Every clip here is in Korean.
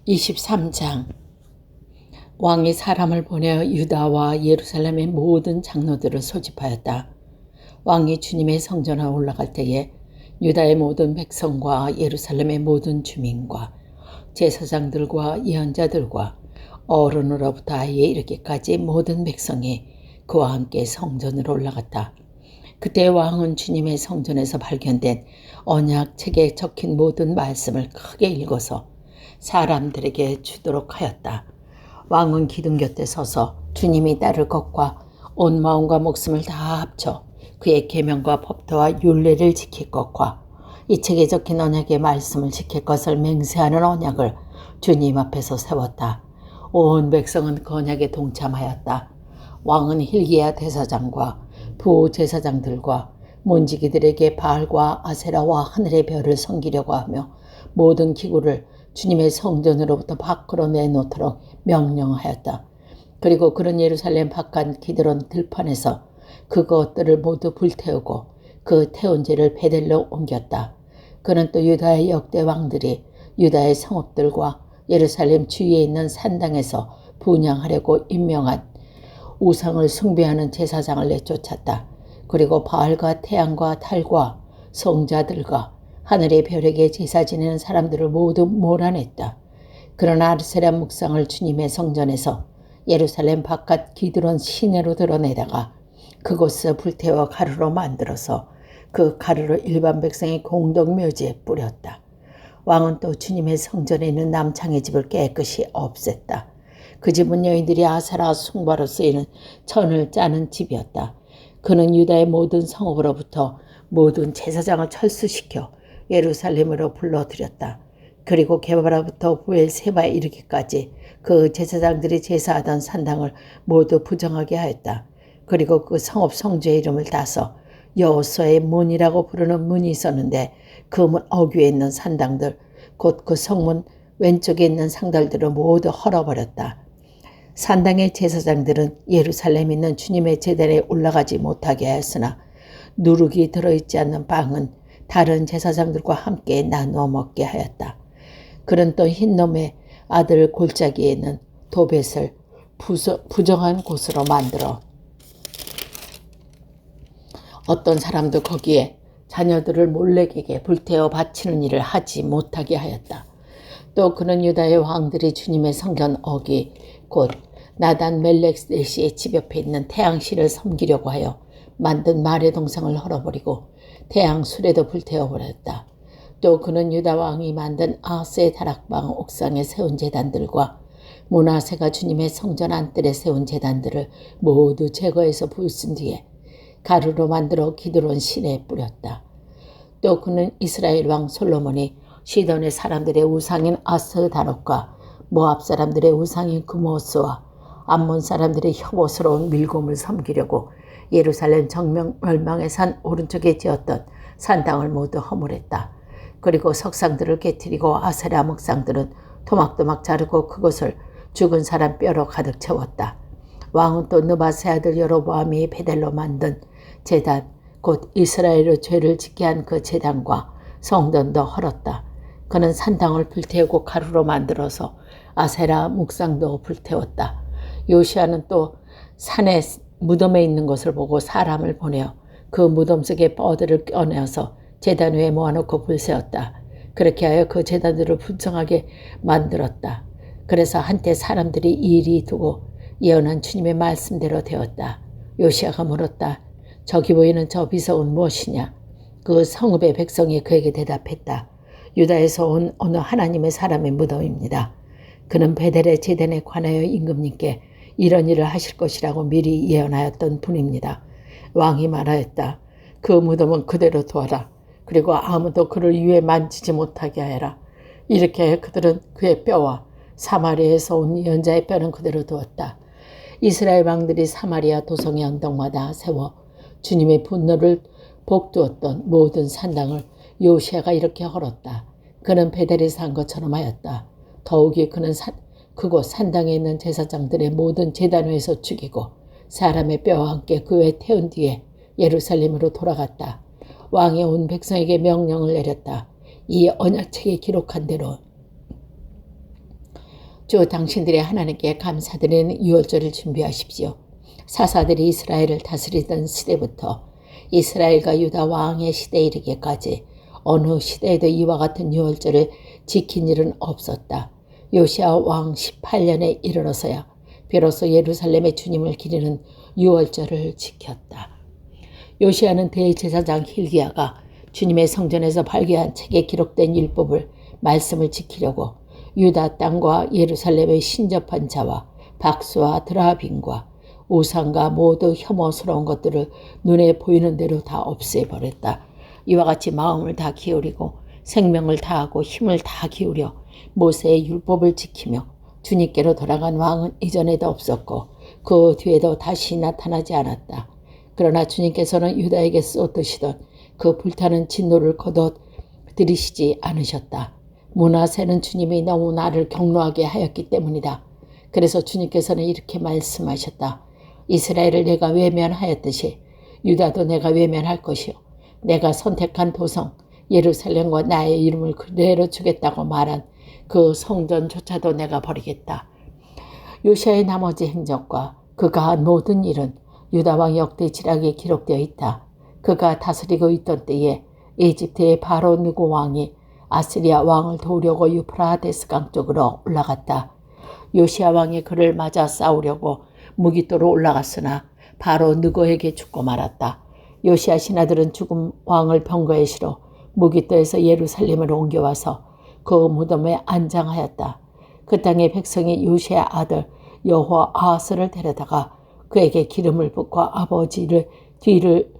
23장. 왕이 사람을 보내어 유다와 예루살렘의 모든 장로들을 소집하였다. 왕이 주님의 성전에 올라갈 때에 유다의 모든 백성과 예루살렘의 모든 주민과 제사장들과 예언자들과 어른으로부터 아이에 이르기까지 모든 백성이 그와 함께 성전으로 올라갔다. 그때 왕은 주님의 성전에서 발견된 언약책에 적힌 모든 말씀을 크게 읽어서 사람들에게 주도록 하였다. 왕은 기둥 곁에 서서 주님이 따를 것과 온 마음과 목숨을 다 합쳐 그의 계명과 법도와 율례를 지킬 것과 이 책에 적힌 언약의 말씀을 지킬 것을 맹세하는 언약을 주님 앞에서 세웠다. 온 백성은 그 언약에 동참하였다. 왕은 hil기야 대사장과 부제사장들과 문지기들에게 바알과 아세라와 하늘의 별을 섬기려고 하며 모든 기구를 주님의 성전으로부터 밖으로 내놓도록 명령하였다. 그리고 그는 예루살렘 바깥 기드론 들판에서 그것들을 모두 불태우고 그 태운 죄를 베델로 옮겼다. 그는 또 유다의 역대 왕들이 유다의 성읍들과 예루살렘 주위에 있는 산당에서 분향하려고 임명한 우상을 숭배하는 제사장을 내쫓았다. 그리고 바알과 태양과 달과 성자들과 하늘의 별에게 제사 지내는 사람들을 모두 몰아냈다. 그러나 아세라 묵상을 주님의 성전에서 예루살렘 바깥 기드론 시내로 드러내다가 그곳을 불태워 가루로 만들어서 그 가루를 일반 백성의 공동묘지에 뿌렸다. 왕은 또 주님의 성전에 있는 남창의 집을 깨끗이 없앴다. 그 집은 여인들이 아세라 숭배로 쓰이는 천을 짜는 집이었다. 그는 유다의 모든 성읍으로부터 모든 제사장을 철수시켜 예루살렘으로 불러들였다. 그리고 게바라부터 부엘세바에 이르기까지 그 제사장들이 제사하던 산당을 모두 부정하게 하였다. 그리고 그 성읍 성주의 이름을 따서 여호수아의 문이라고 부르는 문이 있었는데 그 문 어귀에 있는 산당들 곧 그 성문 왼쪽에 있는 상달들을 모두 헐어버렸다. 산당의 제사장들은 예루살렘에 있는 주님의 제단에 올라가지 못하게 하였으나 누룩이 들어있지 않는 빵은 다른 제사장들과 함께 나누어 먹게 하였다. 그는 또 흰놈의 아들 골짜기에 있는 도벳을 부정한 곳으로 만들어 어떤 사람도 거기에 자녀들을 몰래에게 불태워 바치는 일을 하지 못하게 하였다. 또 그는 유다의 왕들이 주님의 성전 어귀 곧 나단 멜렉셋의 집 옆에 있는 태양신을 섬기려고 하여 만든 말의 동상을 헐어버리고 태양 수레도 불태워버렸다. 또 그는 유다 왕이 만든 아하스의 다락방 옥상에 세운 제단들과 므낫세가 주님의 성전 안뜰에 세운 제단들을 모두 제거해서 부순 뒤에 가루로 만들어 기드론 시내에 뿌렸다. 또 그는 이스라엘 왕 솔로몬이 시돈의 사람들의 우상인 아스다롯과 모압 사람들의 우상인 그모스와 암몬 사람들의 혐오스러운 밀곰을 섬기려고 예루살렘 정명 멸망의 산 오른쪽에 지었던 산당을 모두 허물했다. 그리고 석상들을 깨뜨리고 아세라 목상들은 토막토막 자르고 그것을 죽은 사람 뼈로 가득 채웠다. 왕은 또 느바세 아들 여로보암이 베델로 만든 제단 곧 이스라엘의 죄를 짓게 한 그 제단과 성전도 헐었다. 그는 산당을 불태우고 가루로 만들어서 아세라 묵상도 불태웠다. 요시아는 또 산에 무덤에 있는 것을 보고 사람을 보내어 그 무덤 속에 뼈들을 꺼내어서 제단 위에 모아놓고 불세웠다. 그렇게 하여 그 제단들을 불정하게 만들었다. 그래서 한때 사람들이 이리 두고 예언한 주님의 말씀대로 되었다. 요시아가 물었다. 저기 보이는 저 비석은 무엇이냐? 그 성읍의 백성이 그에게 대답했다. 유다에서 온 어느 하나님의 사람의 무덤입니다. 그는 베델의 제단에 관하여 임금님께 이런 일을 하실 것이라고 미리 예언하였던 분입니다. 왕이 말하였다. 그 무덤은 그대로 두어라. 그리고 아무도 그를 위에 만지지 못하게 하여라. 이렇게 하여 그들은 그의 뼈와 사마리아에서 온 예언자의 뼈는 그대로 두었다. 이스라엘 왕들이 사마리아 도성의 언덕마다 세워 주님의 분노를 복두었던 모든 산당을 요시아가 이렇게 헐었다. 그는 베델에서 한 것처럼 하였다. 더욱이 그는 그곳 산당에 있는 제사장들의 모든 제단 위에서 죽이고 사람의 뼈와 함께 그 외에 태운 뒤에 예루살렘으로 돌아갔다. 왕이 온 백성에게 명령을 내렸다. 이 언약책에 기록한 대로 주 당신들의 하나님께 감사드리는 유월절을 준비하십시오. 사사들이 이스라엘을 다스리던 시대부터 이스라엘과 유다 왕의 시대에 이르기까지 어느 시대에도 이와 같은 유월절을 지킨 일은 없었다. 요시야 왕 18년에 이르러서야 비로소 예루살렘의 주님을 기리는 유월절을 지켰다. 요시야는 대제사장 hil기야가 주님의 성전에서 발견한 책에 기록된 율법을 말씀을 지키려고 유다 땅과 예루살렘에 신접한 자와 박수와 드라빈과 우상과 모두 혐오스러운 것들을 눈에 보이는 대로 다 없애버렸다. 이와 같이 마음을 다 기울이고 생명을 다하고 힘을 다 기울여 모세의 율법을 지키며 주님께로 돌아간 왕은 이전에도 없었고 그 뒤에도 다시 나타나지 않았다. 그러나 주님께서는 유다에게 쏟으시던 그 불타는 진노를 거둬 들이시지 않으셨다. 문하세는 주님이 너무 나를 경노하게 하였기 때문이다. 그래서 주님께서는 이렇게 말씀하셨다. 이스라엘을 내가 외면하였듯이 유다도 내가 외면할 것이요. 내가 선택한 도성 예루살렘과 나의 이름을 그대로 주겠다고 말한 그 성전조차도 내가 버리겠다. 요시야의 나머지 행적과 그가 한 모든 일은 유다왕 역대 지략에 기록되어 있다. 그가 다스리고 있던 때에 이집트의 바로 느고 왕이 아스리아 왕을 도우려고 유프라데스 강 쪽으로 올라갔다. 요시야 왕이 그를 맞아 싸우려고 무기토로 올라갔으나 바로 느고에게 죽고 말았다. 요시야 신하들은 죽은 왕을 병거에 실어 무기토에서 예루살렘으로 옮겨와서 그 무덤에 안장하였다. 그 땅의 백성이 요시야 아들 여호아하스를 데려다가 그에게 기름을 붓고 아버지를 뒤를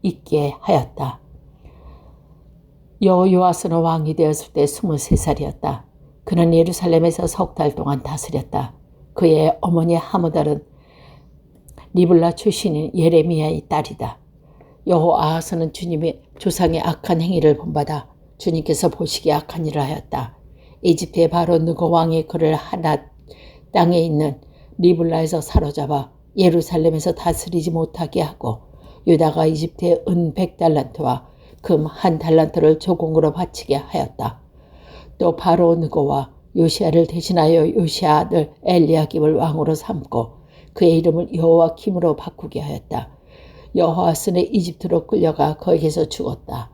잇게 하였다. 여호아스는 왕이 되었을 때 23살이었다. 그는 예루살렘에서 석 달 동안 다스렸다. 그의 어머니 하무달은 리블라 출신인 예레미야의 딸이다. 여호아하스는 주님의 조상의 악한 행위를 본받아 주님께서 보시기에 악한 일을 하였다. 이집트의 바로 느고 왕이 그를 하낫 땅에 있는 리블라에서 사로잡아 예루살렘에서 다스리지 못하게 하고 유다가 이집트의 은 100달란트와 금 1달란트를 조공으로 바치게 하였다. 또 바로 느고와 요시야를 대신하여 요시야 아들 엘리야김을 왕으로 삼고 그의 이름을 여호와킴으로 바꾸게 하였다. 여호아스는 이집트로 끌려가 거기에서 죽었다.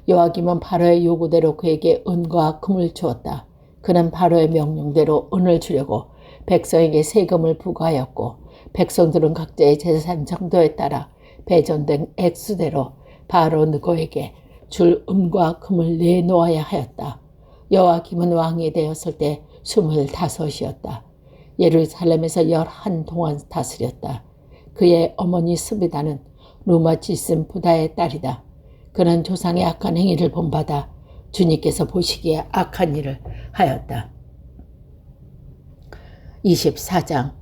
요아김은 바로의 요구대로 그에게 은과 금을 주었다. 그는 바로의 명령대로 은을 주려고 백성에게 세금을 부과하였고 백성들은 각자의 재산 정도에 따라 배전된 액수대로 바로 느고에게 줄 은과 금을 내놓아야 하였다. 요아김은 왕이 되었을 때 25이었다. 예루살렘에서 11 동안 다스렸다. 그의 어머니 스비다는 루마치슨 부다의 딸이다. 그는 조상의 악한 행위를 본받아 주님께서 보시기에 악한 일을 하였다. 24장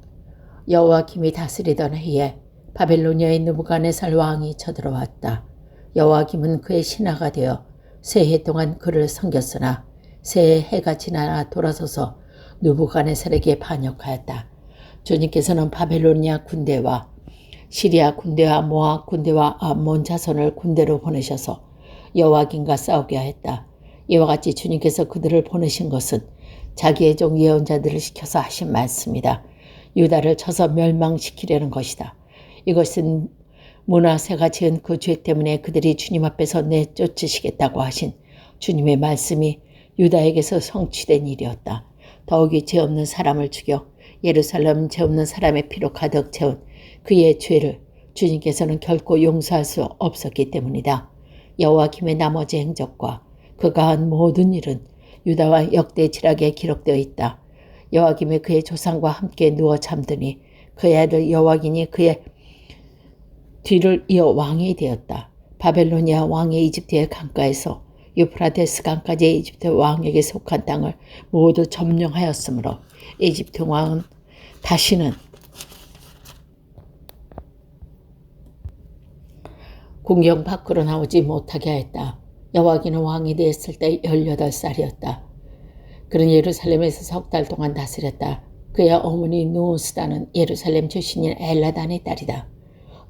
여호와김이 다스리던 해에 바벨로니아의 느부갓네살 왕이 쳐들어왔다. 여호와김은 그의 신하가 되어 세 해 동안 그를 섬겼으나 세 해가 지나 돌아서서 느부갓네살에게 반역하였다. 주님께서는 바벨로니아 군대와 시리아 군대와 모압 군대와 암몬 자손을 군대로 보내셔서 여호와김과 싸우게 하였다. 이와 같이 주님께서 그들을 보내신 것은 자기의 종 예언자들을 시켜서 하신 말씀이다. 유다를 쳐서 멸망시키려는 것이다. 이것은 므낫세가 지은 그 죄 때문에 그들이 주님 앞에서 내쫓으시겠다고 하신 주님의 말씀이 유다에게서 성취된 일이었다. 더욱이 죄 없는 사람을 죽여 예루살렘 죄 없는 사람의 피로 가득 채운 그의 죄를 주님께서는 결코 용서할 수 없었기 때문이다. 여호와김의 나머지 행적과 그가 한 모든 일은 유다와 역대 지략에 기록되어 있다. 여호와김이 그의 조상과 함께 누워 잠드니 그의 아들 여호와김이 그의 뒤를 이어 왕이 되었다. 바벨로니아 왕이 이집트의 강가에서 유프라데스 강까지 이집트 왕에게 속한 땅을 모두 점령하였으므로 이집트 왕은 다시는 궁경 밖으로 나오지 못하게 하였다. 여호와김은 왕이 되었을 때 18살이었다. 그는 예루살렘에서 석 달 동안 다스렸다. 그의 어머니 누스다는 예루살렘 출신인 엘라단의 딸이다.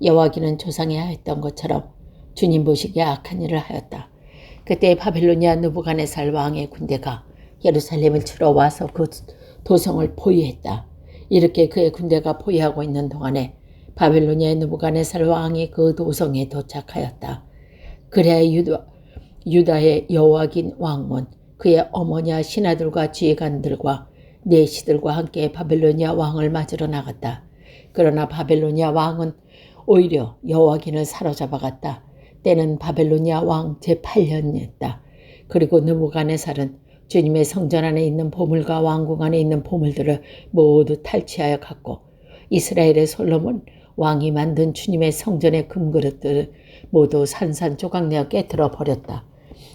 여호와김은 조상이 하였던 것처럼 주님 보시기에 악한 일을 하였다. 그때 바벨로니아 느부갓네살 왕의 군대가 예루살렘을 치러 와서 그 도성을 포위했다. 이렇게 그의 군대가 포위하고 있는 동안에 바벨로니아의 느부갓네살 왕이 그 도성에 도착하였다. 그래야 유다의 여호와긴 왕은 그의 어머니와 신하들과 지휘관들과 내시들과 함께 바벨로니아 왕을 맞으러 나갔다. 그러나 바벨로니아 왕은 오히려 여호와긴을 사로잡아갔다. 때는 바벨로니아 왕 제8년이었다. 그리고 느부갓네살은 주님의 성전 안에 있는 보물과 왕궁 안에 있는 보물들을 모두 탈취하여 갔고 이스라엘의 솔로몬 왕이 만든 주님의 성전의 금그릇들을 모두 산산조각내어 깨뜨려 버렸다.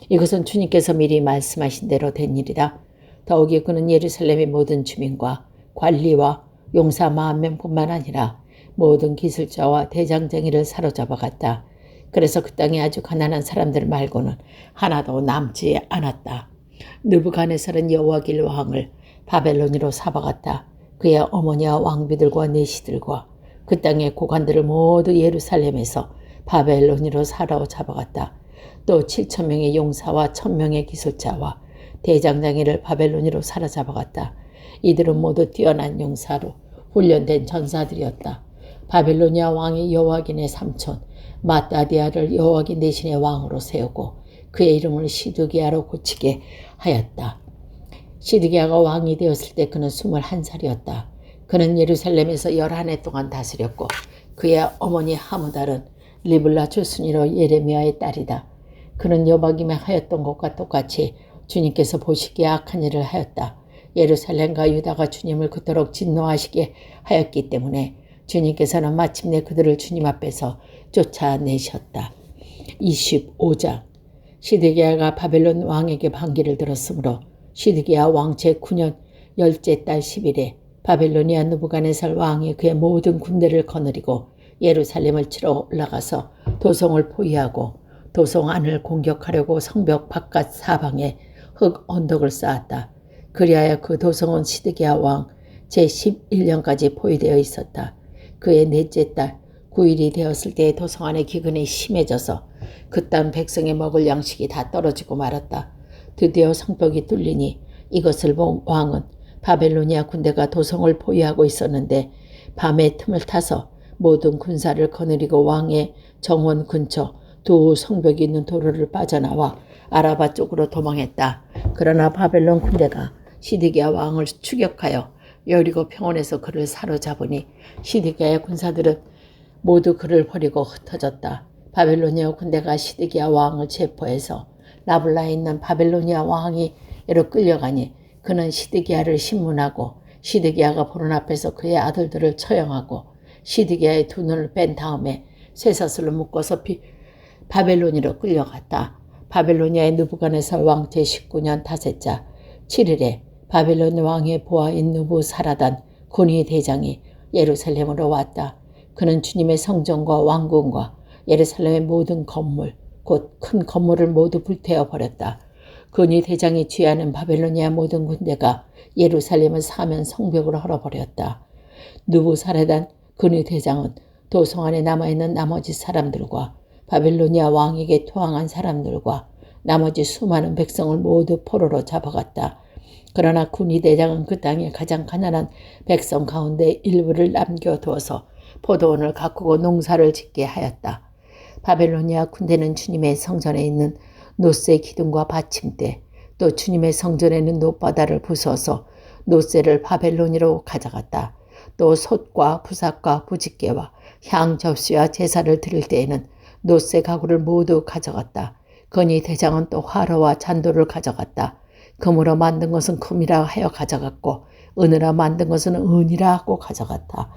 이것은 주님께서 미리 말씀하신 대로 된 일이다. 더욱이 그는 예루살렘의 모든 주민과 관리와 용사 10,000명뿐만 아니라 모든 기술자와 대장쟁이를 사로잡아갔다. 그래서 그 땅에 아주 가난한 사람들 말고는 하나도 남지 않았다. 느부갓네살은 여호와길 왕을 바벨론으로 잡아갔다. 그의 어머니와 왕비들과 내시들과 그 땅의 고관들을 모두 예루살렘에서 바벨론으로 사로잡아갔다. 또 7,000명의 용사와 1,000명의 기술자와 대장장이를 바벨론으로 사로잡아갔다. 이들은 모두 뛰어난 용사로 훈련된 전사들이었다. 바벨로니아 왕이 여호와긴의 삼촌 마따디아를 여호와긴 대신의 왕으로 세우고 그의 이름을 시드기야로 고치게 하였다. 시드기야가 왕이 되었을 때 그는 21살이었다. 그는 예루살렘에서 11해 동안 다스렸고 그의 어머니 하무달은 리블라 출신이로 예레미야의 딸이다. 그는 여박임에 하였던 것과 똑같이 주님께서 보시기에 악한 일을 하였다. 예루살렘과 유다가 주님을 그토록 진노하시게 하였기 때문에 주님께서는 마침내 그들을 주님 앞에서 쫓아내셨다. 25장 시드기야가 바벨론 왕에게 반기를 들었으므로 시드기야 왕 제9년 10째 달 10일에 바벨로니아 느부갓네살 왕이 그의 모든 군대를 거느리고 예루살렘을 치러 올라가서 도성을 포위하고 도성 안을 공격하려고 성벽 바깥 사방에 흙 언덕을 쌓았다. 그리하여 그 도성은 시드기야 왕 제11년까지 포위되어 있었다. 그의 넷째 달 9일이 되었을 때 도성 안의 기근이 심해져서 그 땅 백성의 먹을 양식이 다 떨어지고 말았다. 드디어 성벽이 뚫리니 이것을 본 왕은 바벨로니아 군대가 도성을 포위하고 있었는데 밤에 틈을 타서 모든 군사를 거느리고 왕의 정원 근처 두 성벽이 있는 도로를 빠져나와 아라바 쪽으로 도망했다. 그러나 바벨론 군대가 시드기야 왕을 추격하여 여리고 평원에서 그를 사로잡으니 시드기야의 군사들은 모두 그를 버리고 흩어졌다. 바벨로니아 군대가 시드기야 왕을 체포해서 라블라에 있는 바벨로니아 왕이로 끌려가니 그는 시드기야를 신문하고 시드기야가 보는 앞에서 그의 아들들을 처형하고 시드기야의 두 눈을 뺀 다음에 쇠사슬로 묶어서 바벨론으로 끌려갔다. 바벨로니아의 느부갓네살 왕 제19년 다섯째 7일에 바벨론 왕의 보아인 느부사라단 군의 대장이 예루살렘으로 왔다. 그는 주님의 성전과 왕궁과 예루살렘의 모든 건물 곧 큰 건물을 모두 불태워 버렸다. 군의 대장이 취하는 바벨로니아 모든 군대가 예루살렘을 사면 성벽을 헐어버렸다. 느부사라단 군의 대장은 도성 안에 남아있는 나머지 사람들과 바벨로니아 왕에게 투항한 사람들과 나머지 수많은 백성을 모두 포로로 잡아갔다. 그러나 군의 대장은 그 땅의 가장 가난한 백성 가운데 일부를 남겨두어서 포도원을 가꾸고 농사를 짓게 하였다. 바벨로니아 군대는 주님의 성전에 있는 노새 기둥과 받침대 또 주님의 성전에 있는 놋바다를 부숴서 노새를 바벨론으로 가져갔다. 또 솥과 부삭과 부집개와 향 접시와 제사를 드릴 때에는 노새 가구를 모두 가져갔다. 건의 대장은 또 화로와 잔도를 가져갔다. 금으로 만든 것은 금이라 하여 가져갔고 은으로 만든 것은 은이라 하고 가져갔다.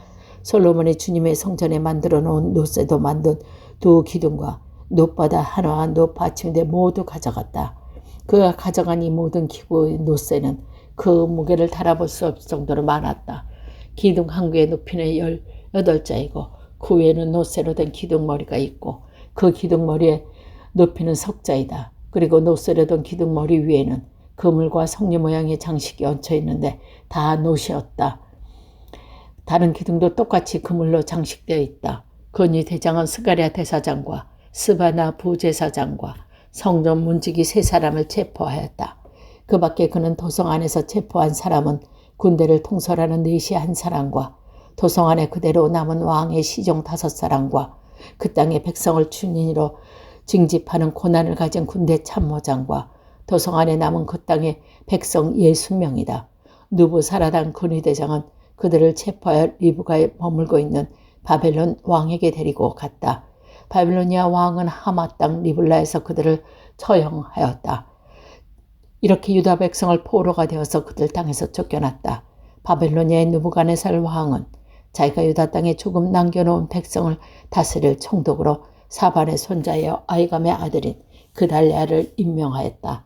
솔로몬이 주님의 성전에 만들어 놓은 노새도 만든 두 기둥과 놋바다 하나와 놋받침대 모두 가져갔다. 그가 가져간 이 모든 기구의 노새는 그 무게를 달아볼 수 없을 정도로 많았다. 기둥 한 개의 높이는 18자이고 그 위에는 노새로 된 기둥머리가 있고 그 기둥머리의 높이는 석자이다. 그리고 노새로 된 기둥머리 위에는 그물과 성리 모양의 장식이 얹혀 있는데 다 노새였다. 다른 기둥도 똑같이 그물로 장식되어 있다. 건의 대장은 스가랴 대사장과 스바나 부제사장과 성전 문지기 세 사람을 체포하였다. 그 밖에 그는 도성 안에서 체포한 사람은 군대를 통솔하는 느시 한 사람과 도성 안에 그대로 남은 왕의 시종 5사람과 그 땅의 백성을 주인으로 징집하는 고난을 가진 군대 참모장과 도성 안에 남은 그 땅의 백성 60명이다. 누부사라단 근위대장은 그들을 체포하여 리브가에 머물고 있는 바벨론 왕에게 데리고 갔다. 바빌로니아 왕은 하마 땅 리블라에서 그들을 처형하였다. 이렇게 유다 백성을 포로가 되어서 그들 땅에서 쫓겨났다. 바벨로니아의 느부갓네살 왕은 자기가 유다 땅에 조금 남겨놓은 백성을 다스릴 총독으로 사반의 손자여 아이감의 아들인 그달랴를 임명하였다.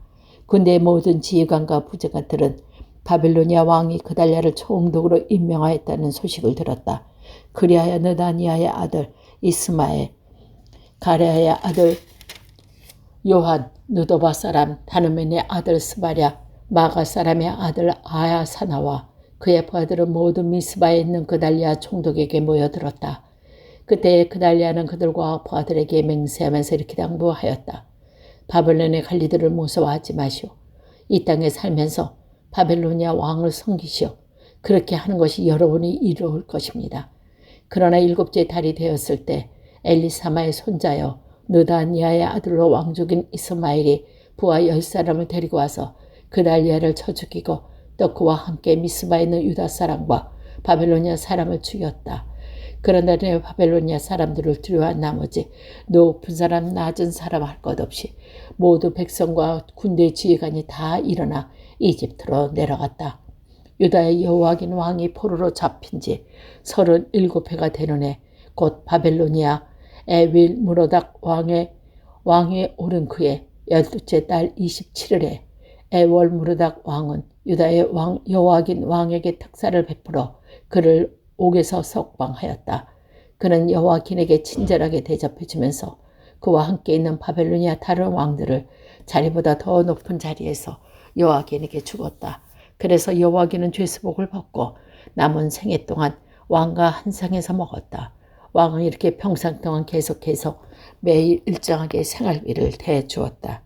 군대의 모든 지휘관과 부제관들은 바벨로니아 왕이 그달랴를 총독으로 임명하였다는 소식을 들었다. 그리하여 느다니아의 아들 이스마엘, 가레아의 아들 요한, 느도바 사람 다누멘의 아들 스바랴, 마가 사람의 아들 아야사나와 그의 부하들은 모두 미스바에 있는 그달랴 총독에게 모여들었다. 그때 그달랴는 그들과 부하들에게 맹세하면서 이렇게 당부하였다. 바벨론의 관리들을 무서워하지 마시오. 이 땅에 살면서 바벨로니아 왕을 섬기시오. 그렇게 하는 것이 여러분이 이루어올 것입니다. 그러나 7째 달이 되었을 때 엘리사마의 손자여 느다니아의 아들로 왕족인 이스마엘이 부하 10사람을 데리고 와서 그달랴를 쳐 죽이고 또 그와 함께 미스바에 있는 유다 사람과 바벨로니아 사람을 죽였다. 그러나 바벨로니아 사람들을 두려워한 나머지 높은 사람 낮은 사람 할 것 없이 모두 백성과 군대 지휘관이 다 일어나 이집트로 내려갔다. 유다의 여호와긴 왕이 포로로 잡힌 지 37해가 되는 해 곧 바벨로니아 에윌 무로닥 왕이 오른 그해 12째 달 27일에 에월 무로닥 왕은 유다의 왕 여호와긴 왕에게 특사를 베풀어 그를 옥에서 석방하였다. 그는 여호와긴에게 친절하게 대접해주면서 그와 함께 있는 바벨로니아 다른 왕들을 자리보다 더 높은 자리에서 여호와긴에게 주었다. 그래서 여호와긴은 죄수복을 벗고 남은 생애 동안 왕과 한 상에서 먹었다. 왕은 이렇게 평생 동안 계속해서 매일 일정하게 생활비를 대주었다.